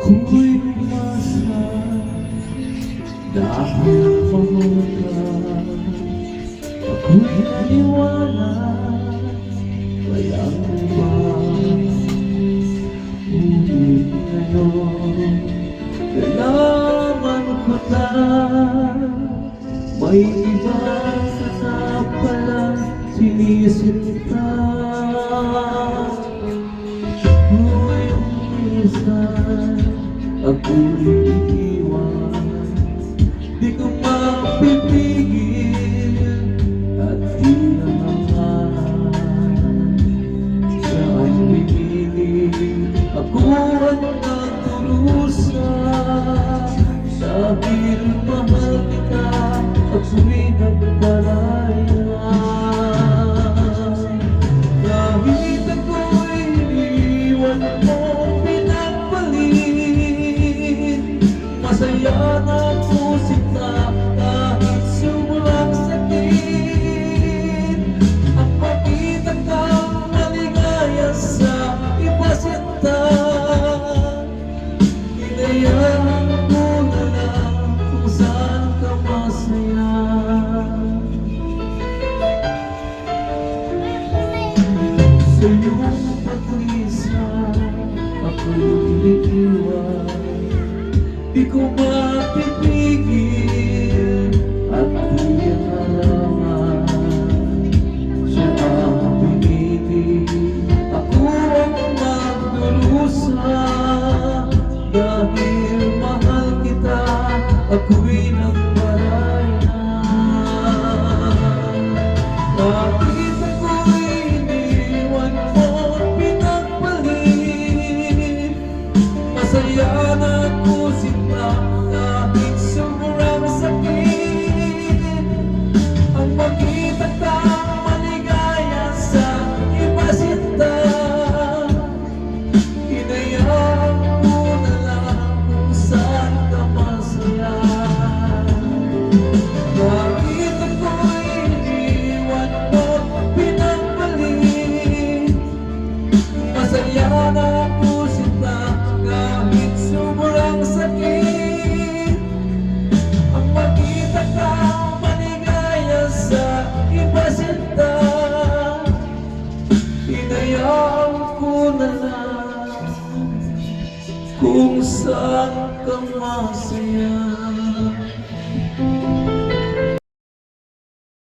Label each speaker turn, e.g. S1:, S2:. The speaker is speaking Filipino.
S1: Ako'y umasa dahil mahulog. Ako'y naniwala, walang iba. Ngunit ngayon, nalaman ko na may iba ka na pala sinisinta. Ako'y umisan, ako'y iiwan. Di ko mapipigil at di naman siya ang pinili. Ako ang nagdurusa dahil mahal kita. Ako'y nagpalaya kahit ako'y iniwan mo pinagpalit. Masaya na ako sinta kahit sobrang sakit. Ang makita kang maligaya sa iba sinta, hinayaan ko na lang kung saan ka masaya. Sa iyong pag-isa ako'y iniiwan. Di ko mapipigil at di halaman siya ang pinili. Ako ang magdurusa dahil mahal kita. Ako'y nagparaya kahit ako'y iniwan mo pinagpalit. Masaya na ako sinta kahit sobrang sakit. Ang makita kang maligaya sa iba sinta, hinayaan ko na lang kung saan ka masaya. Kahit ako'y iniwan mo pinagpalit. Masaya na ako sinta kahit sobrang sakit. Ang makita kang maligaya sa iba sinta, hinayaan ko na lang kung saan ka masaya.